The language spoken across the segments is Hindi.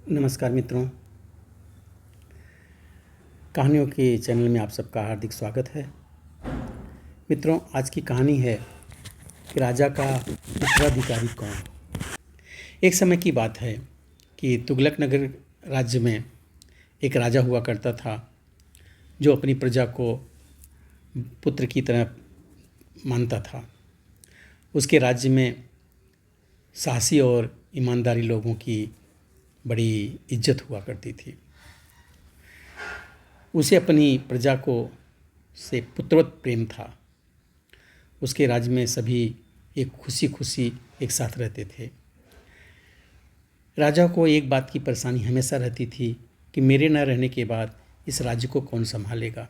नमस्कार मित्रों, कहानियों के चैनल में आप सबका हार्दिक स्वागत है। मित्रों, आज की कहानी है कि राजा का उत्तराधिकारी कौन। एक समय की बात है कि तुगलक नगर राज्य में एक राजा हुआ करता था जो अपनी प्रजा को पुत्र की तरह मानता था। उसके राज्य में साहसी और ईमानदारी लोगों की बड़ी इज्जत हुआ करती थी। उसे अपनी प्रजा को से पुत्रवत प्रेम था। उसके राज्य में सभी एक खुशी खुशी एक साथ रहते थे। राजा को एक बात की परेशानी हमेशा रहती थी कि मेरे न रहने के बाद इस राज्य को कौन संभालेगा,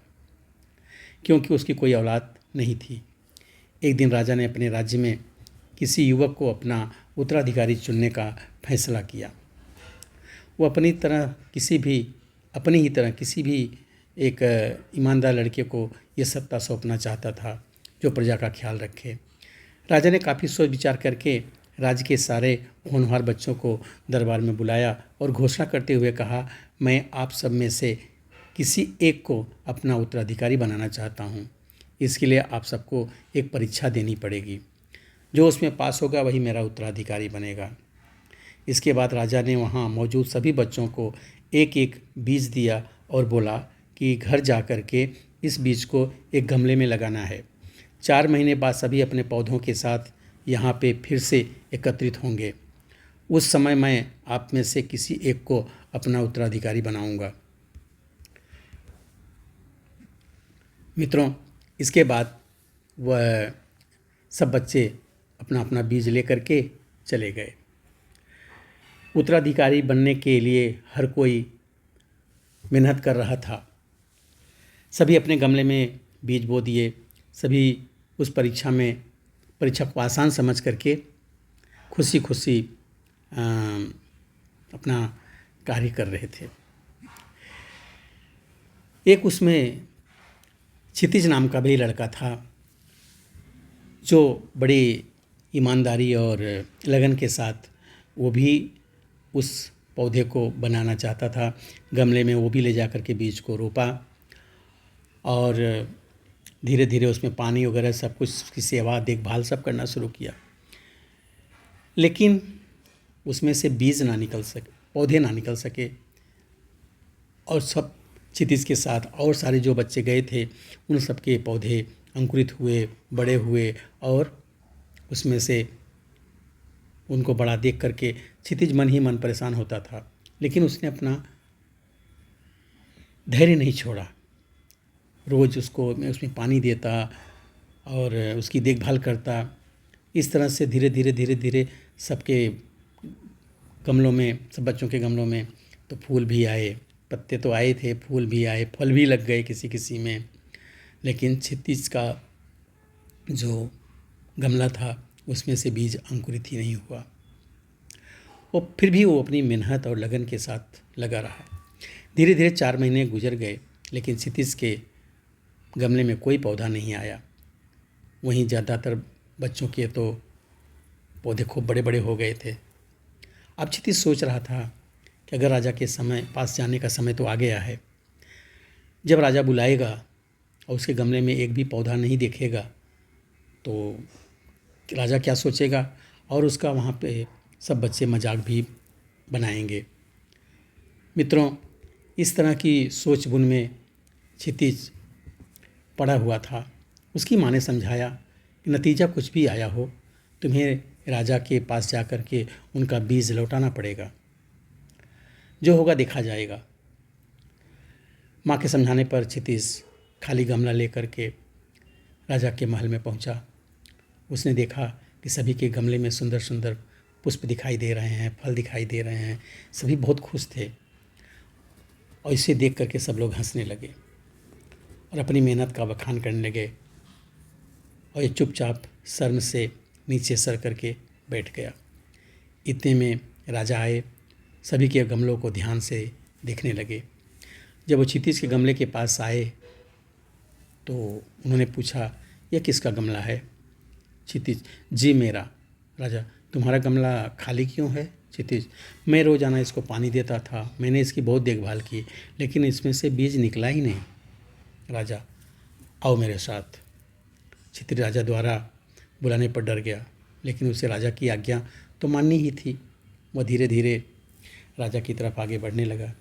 क्योंकि उसकी कोई औलाद नहीं थी। एक दिन राजा ने अपने राज्य में किसी युवक को अपना उत्तराधिकारी चुनने का फैसला किया। वो अपनी ही तरह किसी भी एक ईमानदार लड़के को ये सत्ता सौंपना चाहता था जो प्रजा का ख्याल रखे। राजा ने काफ़ी सोच विचार करके राज्य के सारे होनहार बच्चों को दरबार में बुलाया और घोषणा करते हुए कहा, मैं आप सब में से किसी एक को अपना उत्तराधिकारी बनाना चाहता हूँ। इसके लिए आप सबको एक परीक्षा देनी पड़ेगी। जो उसमें पास होगा वही मेरा उत्तराधिकारी बनेगा। इसके बाद राजा ने वहाँ मौजूद सभी बच्चों को एक एक बीज दिया और बोला कि घर जा कर के इस बीज को एक गमले में लगाना है। 4 महीने बाद सभी अपने पौधों के साथ यहाँ पे फिर से एकत्रित होंगे। उस समय मैं आप में से किसी एक को अपना उत्तराधिकारी बनाऊंगा। मित्रों, इसके बाद वह सब बच्चे अपना अपना बीज लेकर के चले गए। उत्तराधिकारी बनने के लिए हर कोई मेहनत कर रहा था। सभी अपने गमले में बीज बो दिए। सभी उस परीक्षा को आसान समझ करके खुशी खुशी अपना कार्य कर रहे थे। एक उसमें क्षितिज नाम का भी लड़का था जो बड़ी ईमानदारी और लगन के साथ वो भी उस पौधे को बनाना चाहता था। गमले में वो भी ले जा कर के बीज को रोपा और धीरे धीरे उसमें पानी वगैरह सब कुछ की सेवा देखभाल सब करना शुरू किया। लेकिन उसमें से बीज ना निकल सके, पौधे ना निकल सके। और सब क्षितिज के साथ और सारे जो बच्चे गए थे उन सब के पौधे अंकुरित हुए, बड़े हुए और उसमें से उनको बड़ा देख करके क्षितिज मन ही मन परेशान होता था। लेकिन उसने अपना धैर्य नहीं छोड़ा। रोज़ उसमें पानी देता और उसकी देखभाल करता। इस तरह से धीरे धीरे सबके गमलों में, सब बच्चों के गमलों में तो फूल भी आए, पत्ते तो आए थे, फूल भी आए, फल भी लग गए किसी किसी में। लेकिन क्षितिज का जो गमला था उसमें से बीज अंकुरित ही नहीं हुआ। और फिर भी वो अपनी मेहनत और लगन के साथ लगा रहा। धीरे धीरे 4 महीने गुजर गए, लेकिन क्षितिज के गमले में कोई पौधा नहीं आया। वहीं ज़्यादातर बच्चों के तो पौधे खूब बड़े बड़े हो गए थे। अब क्षितिज सोच रहा था कि अगर राजा के पास जाने का समय तो आ गया है। जब राजा बुलाएगा और उसके गमले में एक भी पौधा नहीं दिखेगा तो राजा क्या सोचेगा और उसका वहाँ पे सब बच्चे मजाक भी बनाएंगे। मित्रों, इस तरह की सोच बुन में क्षितिज पड़ा हुआ था। उसकी माँ ने समझाया कि नतीजा कुछ भी आया हो, तुम्हें राजा के पास जा कर के उनका बीज लौटाना पड़ेगा। जो होगा देखा जाएगा। माँ के समझाने पर क्षितिज खाली गमला लेकर के राजा के महल में पहुंचा। उसने देखा कि सभी के गमले में सुंदर सुंदर पुष्प दिखाई दे रहे हैं, फल दिखाई दे रहे हैं। सभी बहुत खुश थे और इसे देख करके सब लोग हंसने लगे और अपनी मेहनत का बखान करने लगे। और ये चुपचाप शर्म से नीचे सर करके बैठ गया। इतने में राजा आए, सभी के गमलों को ध्यान से देखने लगे। जब वो क्षितिज के गमले के पास आए तो उन्होंने पूछा, यह किसका गमला है? क्षितिज, जी मेरा। राजा, तुम्हारा गमला खाली क्यों है? क्षितिज, मैं रोज़ाना इसको पानी देता था, मैंने इसकी बहुत देखभाल की, लेकिन इसमें से बीज निकला ही नहीं। राजा, आओ मेरे साथ। क्षितिज राजा द्वारा बुलाने पर डर गया, लेकिन उसे राजा की आज्ञा तो माननी ही थी। वह धीरे धीरे राजा की तरफ आगे बढ़ने लगा।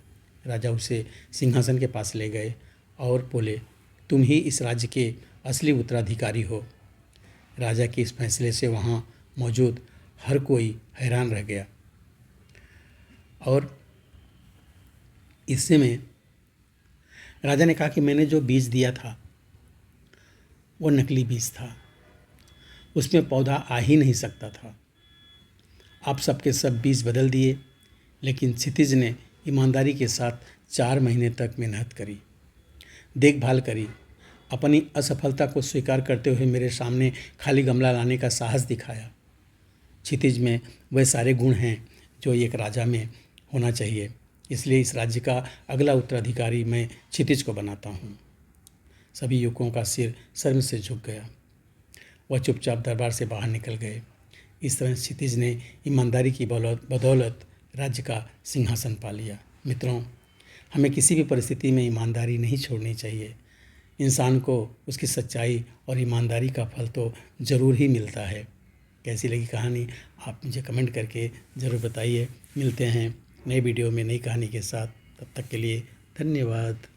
राजा उसे सिंहासन के पास ले गए और बोले, तुम ही इस राज्य के असली उत्तराधिकारी हो। राजा के इस फैसले से वहाँ मौजूद हर कोई हैरान रह गया और इससे में राजा ने कहा कि मैंने जो बीज दिया था वो नकली बीज था, उसमें पौधा आ ही नहीं सकता था। आप सबके सब बीज बदल दिए, लेकिन क्षितिज ने ईमानदारी के साथ 4 महीने तक मेहनत करी, देखभाल करी, अपनी असफलता को स्वीकार करते हुए मेरे सामने खाली गमला लाने का साहस दिखाया। क्षितिज में वह सारे गुण हैं जो एक राजा में होना चाहिए, इसलिए इस राज्य का अगला उत्तराधिकारी मैं क्षितिज को बनाता हूँ। सभी युवकों का सिर शर्म से झुक गया। वह चुपचाप दरबार से बाहर निकल गए। इस तरह क्षितिज ने ईमानदारी की बदौलत राज्य का सिंहासन पा लिया। मित्रों, हमें किसी भी परिस्थिति में ईमानदारी नहीं छोड़नी चाहिए। इंसान को उसकी सच्चाई और ईमानदारी का फल तो ज़रूर ही मिलता है। कैसी लगी कहानी आप मुझे कमेंट करके ज़रूर बताइए। मिलते हैं नए वीडियो में नई कहानी के साथ। तब तक के लिए धन्यवाद।